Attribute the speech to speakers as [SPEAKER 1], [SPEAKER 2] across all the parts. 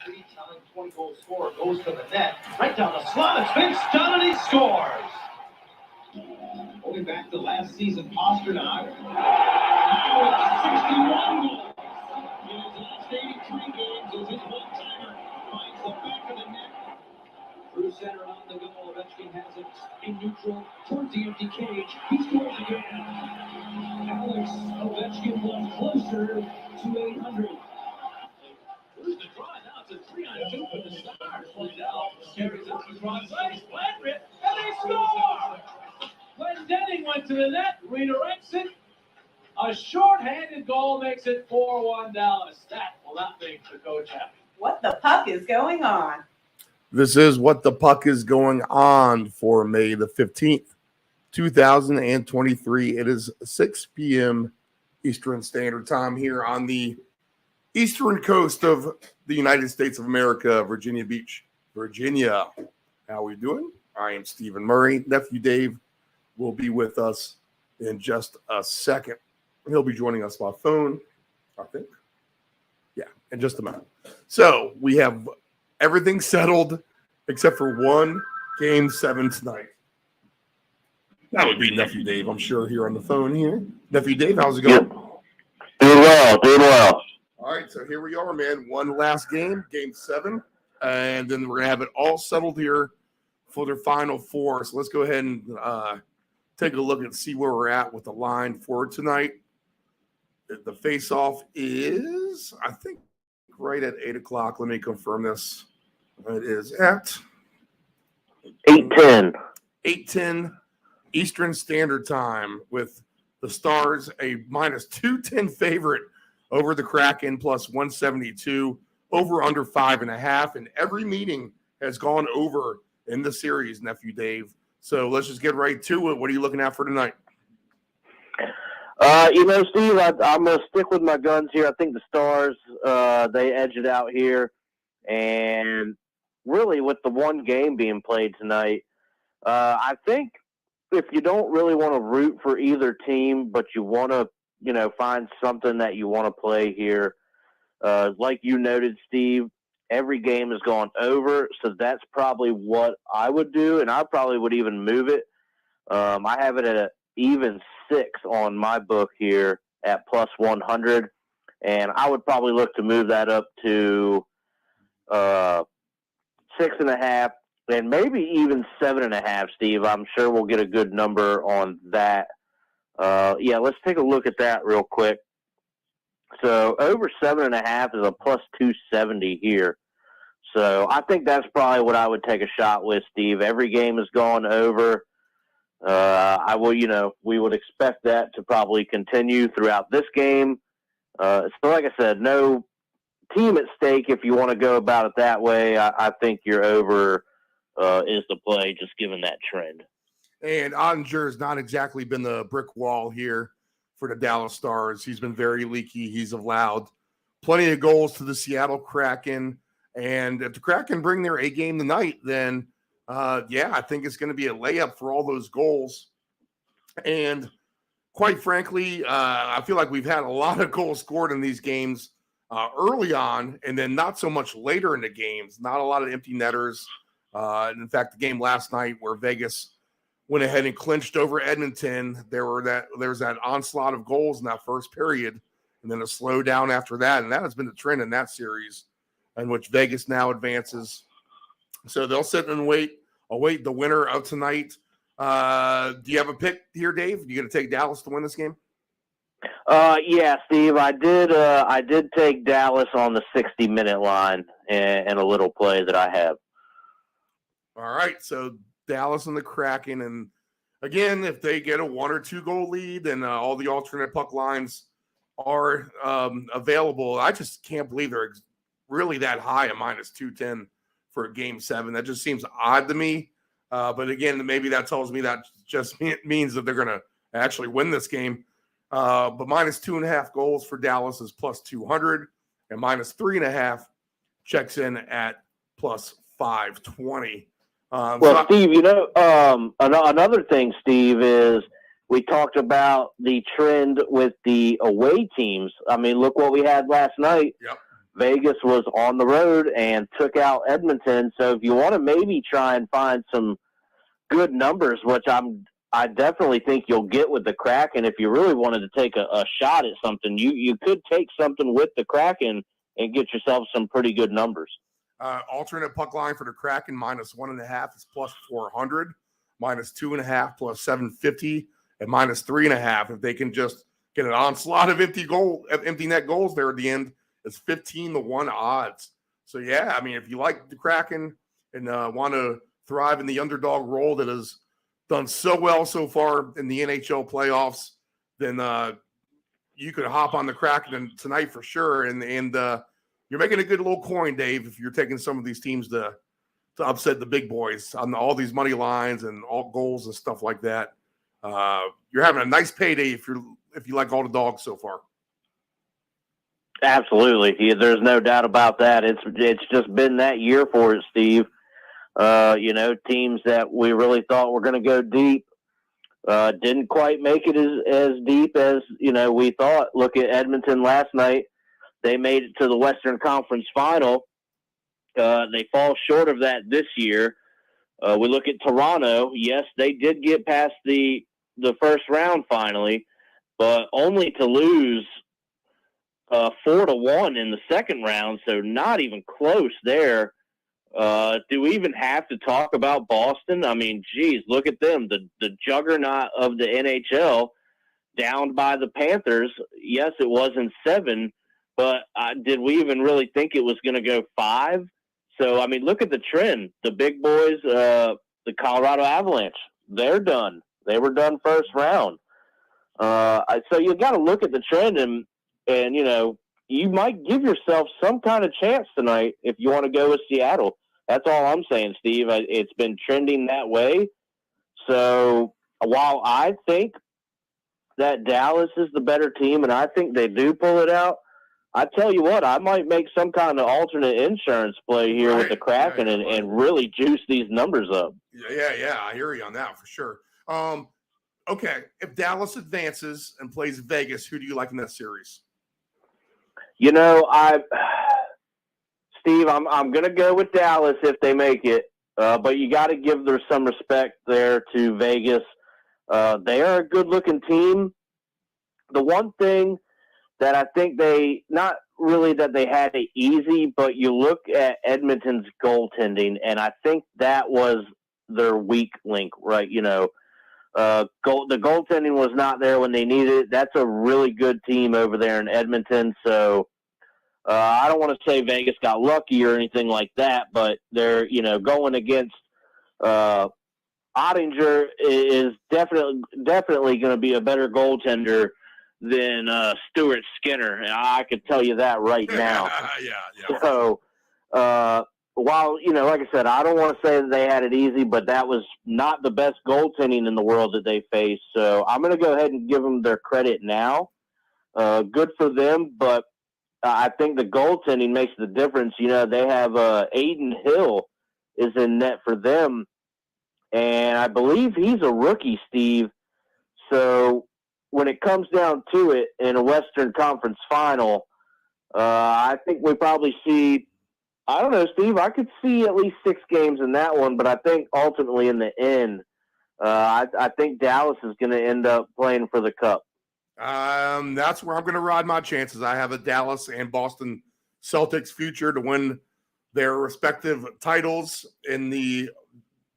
[SPEAKER 1] Three-time 20-goal scorer goes to the net. Right down the slot. It's been done, and he scores. Going back to last season, Pasternak. Now it's 61 goals. In his last 83 games, it's his one-timer. Finds the back of the net. Through center on the goal. Ovechkin has it in neutral towards the empty cage. He scores again. Alex Ovechkin was closer to 800. There's the draw. Now it's a 3-on-2 for the Stars. Lindell carries up the wrong side. He's flat it, and they score! Glendening went to the net, redirects it. A short-handed goal makes it 4-1 Dallas. That will not make the coach happy.
[SPEAKER 2] What the puck is going on?
[SPEAKER 3] This is What the Puck is Going On for May the 15th, 2023. It is 6 p.m. Eastern Standard Time here on the eastern coast of the United States of America, Virginia Beach, Virginia. How are we doing? I am Stephen Murray. Nephew Dave will be with us in just a second. He'll be joining us by phone, I think. Yeah, in just a minute. So we have everything settled except for one Game 7 tonight. That would be Nephew Dave, I'm sure, here on the phone here. Nephew Dave, how's it going?
[SPEAKER 4] Doing well.
[SPEAKER 3] All right, so here we are, man. One last game, Game 7, and then we're going to have it all settled here for their Final Four. So let's go ahead and take a look and see where we're at with the line for tonight. The face-off is, I think, right at 8 o'clock. Let me confirm this. It is at
[SPEAKER 4] 8:10.
[SPEAKER 3] 8:10 Eastern Standard Time with the Stars a minus 210 favorite over the Kraken plus 172, over under 5.5. And every meeting has gone over in the series, Nephew Dave. So let's just get right to it. What are you looking at for tonight?
[SPEAKER 4] Steve, I'm going to stick with my guns here. I think the Stars, they edge it out here. And really with the one game being played tonight, I think if you don't really want to root for either team, but you want to, find something that you want to play here, like you noted, Steve, every game has gone over. So that's probably what I would do. And I probably would even move it. I have it at an even 6 on my book here at plus 100. And I would probably look to move that up to 6.5 and maybe even 7.5, Steve. I'm sure we'll get a good number on that. Let's take a look at that real quick. So over 7.5 is a plus 270 here. So I think that's probably what I would take a shot with, Steve. Every game has gone over. We would expect that to probably continue throughout this game. So like I said, no team at stake if you want to go about it that way. I think your over is the play, just given that trend.
[SPEAKER 3] And Ottinger has not exactly been the brick wall here for the Dallas Stars. He's been very leaky. He's allowed plenty of goals to the Seattle Kraken. And if the Kraken bring their A game tonight, then, I think it's going to be a layup for all those goals. And quite frankly, I feel like we've had a lot of goals scored in these games early on, and then not so much later in the games. Not a lot of empty netters. In fact, the game last night where Vegas went ahead and clinched over Edmonton, there was that onslaught of goals in that first period, and then a slowdown after that. And that has been the trend in that series, in which Vegas now advances. So they'll sit and await the winner of tonight. Do you have a pick here, Dave? You going to take Dallas to win this game?
[SPEAKER 4] Yeah, Steve, I did take Dallas on the 60-minute line and a little play that I have.
[SPEAKER 3] All right, so Dallas and the Kraken, and again, if they get a 1 or 2 goal lead, then all the alternate puck lines are available. I just can't believe they're really that high, a minus 210 for a Game 7. That just seems odd to me. But again, maybe that tells me that just means that they're going to actually win this game. But minus 2.5 goals for Dallas is plus 200, and minus 3.5 checks in at plus 520.
[SPEAKER 4] Steve, another thing, Steve, is we talked about the trend with the away teams. I mean, look what we had last night.
[SPEAKER 3] Yep.
[SPEAKER 4] Vegas was on the road and took out Edmonton. So if you want to maybe try and find some good numbers, which I definitely think you'll get with the Kraken, if you really wanted to take a shot at something, you could take something with the Kraken and get yourself some pretty good numbers.
[SPEAKER 3] Alternate puck line for the Kraken -1.5 is +400, -2.5 +750, and -3.5 if they can just get an onslaught of empty net goals there at the end. It's 15-1 odds. So yeah, I mean, if you like the Kraken and want to thrive in the underdog role that has done so well so far in the NHL playoffs, then you could hop on the Kraken tonight for sure. And you're making a good little coin, Dave, if you're taking some of these teams to upset the big boys on all these money lines and all goals and stuff like that. You're having a nice payday if you like all the dogs so far.
[SPEAKER 4] Absolutely. Yeah, there's no doubt about that. It's just been that year for it, Steve. Teams that we really thought were going to go deep didn't quite make it as deep as, we thought. Look at Edmonton last night. They made it to the Western Conference Final. They fall short of that this year. We look at Toronto. Yes, they did get past the first round finally, but only to lose 4-1 in the second round, so not even close there. Do we even have to talk about Boston? I mean, geez, look at them, the juggernaut of the NHL, downed by the Panthers. Yes, it was in 7, but did we even really think it was going to go 5? So, I mean, look at the trend. The big boys, the Colorado Avalanche, they're done. They were done first round. So you got to look at the trend and you might give yourself some kind of chance tonight if you want to go with Seattle. That's all I'm saying, Steve. It's been trending that way. So while I think that Dallas is the better team and I think they do pull it out, I tell you what, I might make some kind of alternate insurance play here with the Kraken and really juice these numbers up.
[SPEAKER 3] Yeah. I hear you on that for sure. Okay, if Dallas advances and plays Vegas, who do you like in that series?
[SPEAKER 4] Steve, I'm going to go with Dallas if they make it, but you got to give there some respect there to Vegas. They are a good-looking team. The one thing that I think not really that they had it easy, but you look at Edmonton's goaltending, and I think that was their weak link, right? The goaltending was not there when they needed it. That's a really good team over there in Edmonton. So I don't want to say Vegas got lucky or anything like that, but they're, going against Ottinger is definitely going to be a better goaltender than Stuart Skinner. I could tell you that right now.
[SPEAKER 3] Yeah.
[SPEAKER 4] So while, like I said, I don't want to say that they had it easy, but that was not the best goaltending in the world that they faced. So I'm going to go ahead and give them their credit now. Good for them, but I think the goaltending makes the difference. They have Aiden Hill is in net for them, and I believe he's a rookie, Steve. So when it comes down to it in a Western Conference Final, I think we probably see, I don't know, Steve, I could see at least 6 games in that one, but I think ultimately in the end, I think Dallas is going to end up playing for the cup.
[SPEAKER 3] That's where I'm going to ride my chances. I have a Dallas and Boston Celtics future to win their respective titles in the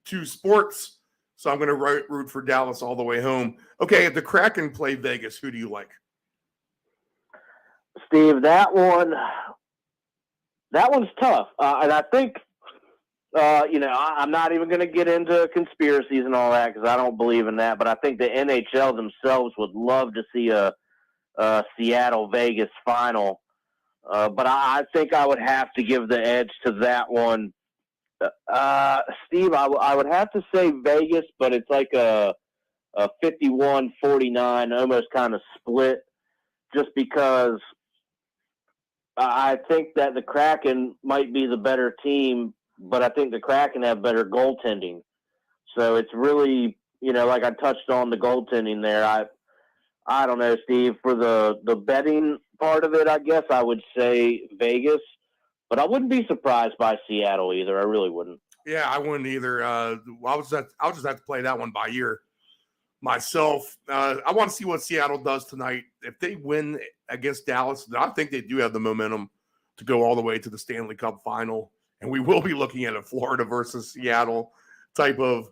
[SPEAKER 3] 2 sports. So I'm going to root for Dallas all the way home. Okay, if the Kraken play Vegas, who do you like?
[SPEAKER 4] Steve, that one's tough. And I think, I'm not even going to get into conspiracies and all that because I don't believe in that. But I think the NHL themselves would love to see a Seattle-Vegas final. But I think I would have to give the edge to that one. Steve, I would have to say Vegas, but it's like a 51-49, almost kind of split, just because I think that the Kraken might be the better team, but I think the Kraken have better goaltending. So it's really, like I touched on the goaltending there. I don't know, Steve, for the betting part of it, I guess I would say Vegas, but I wouldn't be surprised by Seattle either. I really wouldn't.
[SPEAKER 3] Yeah, I wouldn't either. I'll just have to play that one by ear myself. I want to see what Seattle does tonight. If they win against Dallas, I think they do have the momentum to go all the way to the Stanley Cup final. And we will be looking at a Florida versus Seattle type of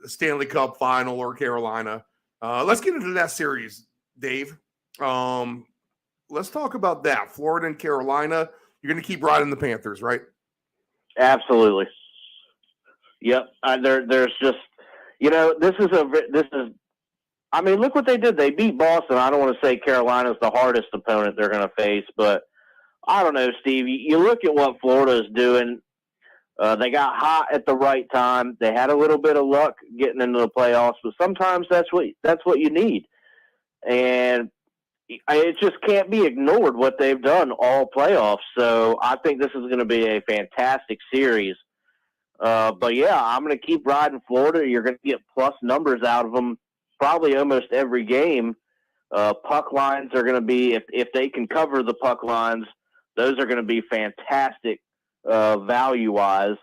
[SPEAKER 3] Stanley Cup final or Carolina. Let's get into that series, Dave. Let's talk about that. Florida and Carolina. You're going to keep riding the Panthers, right?
[SPEAKER 4] Absolutely. Yep. There's just, this is. I mean, look what they did. They beat Boston. I don't want to say Carolina's the hardest opponent they're going to face, but I don't know, Steve. You look at what Florida is doing. They got hot at the right time. They had a little bit of luck getting into the playoffs, but sometimes that's what you need. And it just can't be ignored what they've done all playoffs. So I think this is going to be a fantastic series. But yeah, I'm going to keep riding Florida. You're going to get plus numbers out of them probably almost every game. Puck lines are going to be, if they can cover the puck lines, those are going to be fantastic value-wise.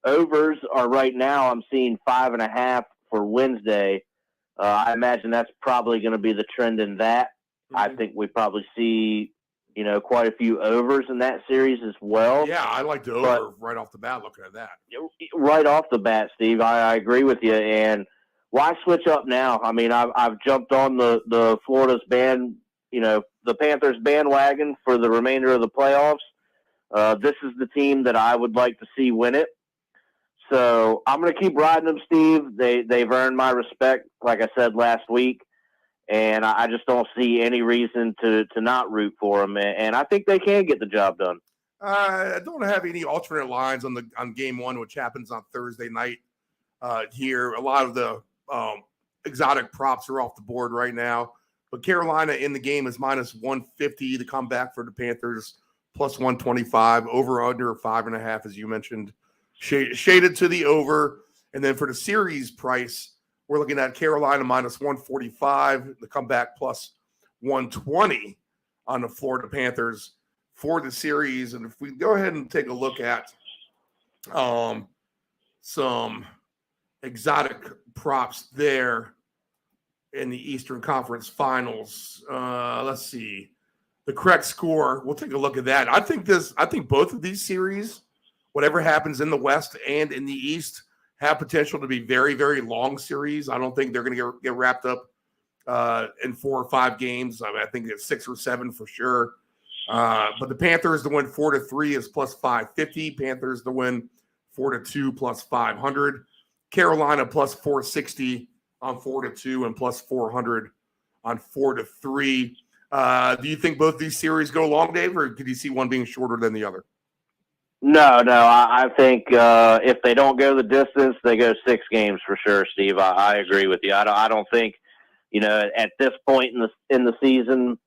[SPEAKER 4] Overs are right now, I'm seeing 5.5 for Wednesday. I imagine that's probably going to be the trend in that. Mm-hmm. I think we probably see, quite a few overs in that series as well.
[SPEAKER 3] Yeah, I like the over right off the bat looking at that.
[SPEAKER 4] Right off the bat, Steve, I agree with you. And why switch up now? I mean, I've jumped on the Florida's the Panthers bandwagon for the remainder of the playoffs. This is the team that I would like to see win it. So I'm going to keep riding them, Steve. They've earned my respect, like I said last week, and I just don't see any reason to not root for them. And I think they can get the job done.
[SPEAKER 3] I don't have any alternate lines on game one, which happens on Thursday night here. A lot of the exotic props are off the board right now. But Carolina in the game is minus 150 to come back for the Panthers, plus 125, over under 5.5, as you mentioned. Shaded to the over. And then for the series price, we're looking at Carolina minus 145, the comeback plus 120 on the Florida Panthers for the series. And if we go ahead and take a look at some exotic props there in the Eastern Conference Finals, let's see. The correct score, we'll take a look at that. I think both of these series, whatever happens in the West and in the East, have potential to be very, very long series. I don't think they're going to get wrapped up in 4 or 5 games. I mean, I think it's 6 or 7 for sure. But the Panthers to win 4-3 is plus 550. Panthers to win 4-2 plus 500. Carolina plus 460 on 4-2 and plus 400 on 4-3. Do you think both these series go long, Dave, or could you see one being shorter than the other?
[SPEAKER 4] No. I think if they don't go the distance, they go 6 games for sure, Steve. I agree with you. I don't think, at this point in the season,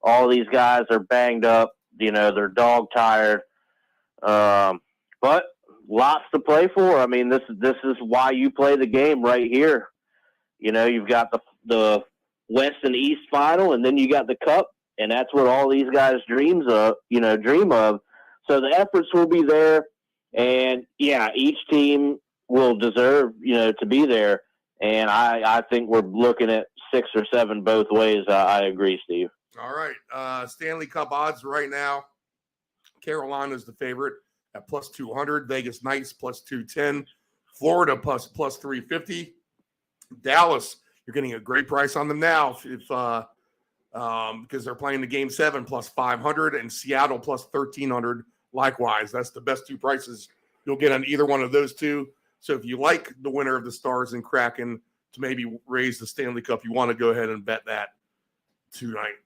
[SPEAKER 4] all these guys are banged up. They're dog tired. But lots to play for. I mean, this is why you play the game right here. You've got the West and East final, and then you got the Cup, and that's what all these guys dream of. So the efforts will be there, and yeah, each team will deserve, to be there. And I think we're looking at 6 or 7 both ways. I agree, Steve.
[SPEAKER 3] All right. Stanley Cup odds right now. Carolina's the favorite at plus 200. Vegas Knights plus 210. Florida plus 350. Dallas, you're getting a great price on them now because they're playing the game 7 plus 500, and Seattle plus 1,300. Likewise, that's the best 2 prices you'll get on either one of those two. So if you like the winner of the Stars and Kraken to maybe raise the Stanley Cup, you want to go ahead and bet that tonight.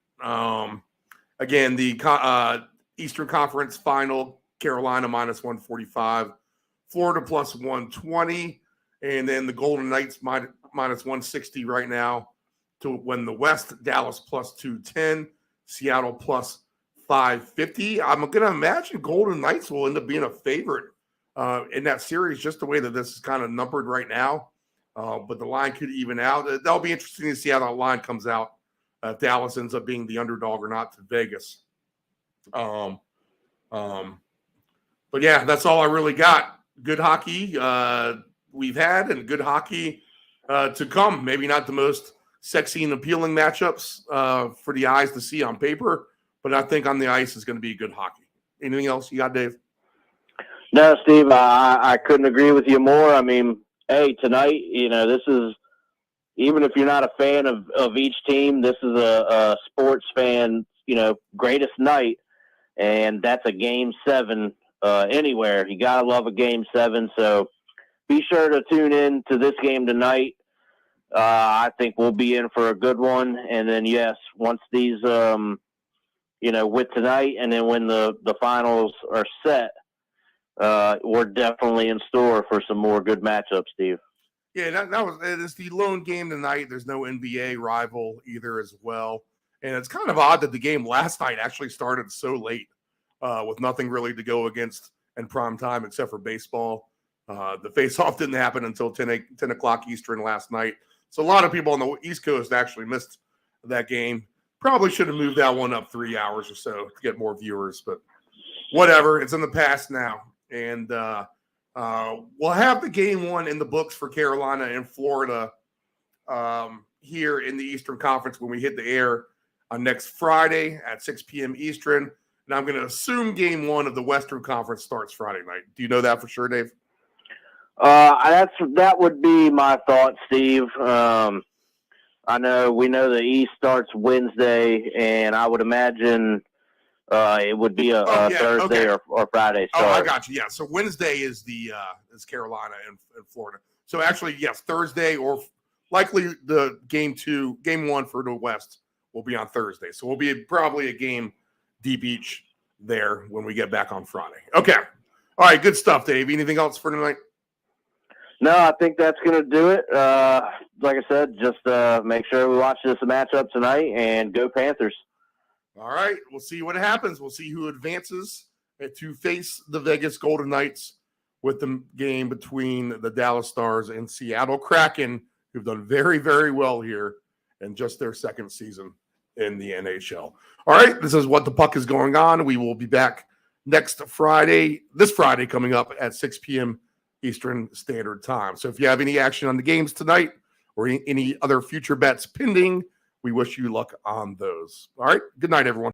[SPEAKER 3] Again, the Eastern Conference Final, Carolina minus 145, Florida plus 120, and then the Golden Knights minus 160 right now to win the West. Dallas plus 210, Seattle plus 550. I'm going to imagine Golden Knights will end up being a favorite in that series, just the way that this is kind of numbered right now. But the line could even out. That'll be interesting to see how that line comes out Dallas ends up being the underdog or not to Vegas. But yeah, that's all I really got. Good hockey we've had, and good hockey to come. Maybe not the most sexy and appealing matchups for the eyes to see on paper, but I think on the ice is going to be good hockey. Anything else you got, Dave?
[SPEAKER 4] No, Steve, I couldn't agree with you more. I mean, hey, tonight, this is, even if you're not a fan of each team, this is a sports fan, greatest night, and that's a Game 7 anywhere. You got to love a Game 7, so be sure to tune in to this game tonight. I think we'll be in for a good one, and then, yes, once these, with tonight and then when the finals are set, we're definitely in store for some more good matchups, Steve.
[SPEAKER 3] Yeah, it's the lone game tonight. There's no NBA rival either as well. And it's kind of odd that the game last night actually started so late with nothing really to go against in prime time except for baseball. The face-off didn't happen until 10 o'clock Eastern last night. So a lot of people on the East Coast actually missed that game. Probably should have moved that one up 3 hours or so to get more viewers, but whatever. It's in the past now. And we'll have the Game 1 in the books for Carolina and Florida here in the Eastern Conference when we hit the air on next Friday at 6 p.m. Eastern. And I'm going to assume Game 1 of the Western Conference starts Friday night. Do you know that for sure, Dave?
[SPEAKER 4] That would be my thought, Steve. We know the East starts Wednesday, and I would imagine it would be a Thursday or Friday start.
[SPEAKER 3] Oh, I got you. Yeah, so Wednesday is is Carolina and Florida. So actually, yes, Thursday or likely the Game 1 for the West will be on Thursday. So we'll be probably a game deep each there when we get back on Friday. Okay. All right, good stuff, Dave. Anything else for tonight?
[SPEAKER 4] No, I think that's going to do it. Like I said, just make sure we watch this matchup tonight and go Panthers.
[SPEAKER 3] All right, we'll see what happens. We'll see who advances to face the Vegas Golden Knights with the game between the Dallas Stars and Seattle Kraken, who've done very, very well here in just their second season in the NHL. All right, this is What the Puck is Going On. We will be back this Friday coming up at 6 p.m. Eastern Standard Time. So if you have any action on the games tonight or any other future bets pending, we wish you luck on those. All right. Good night, everyone.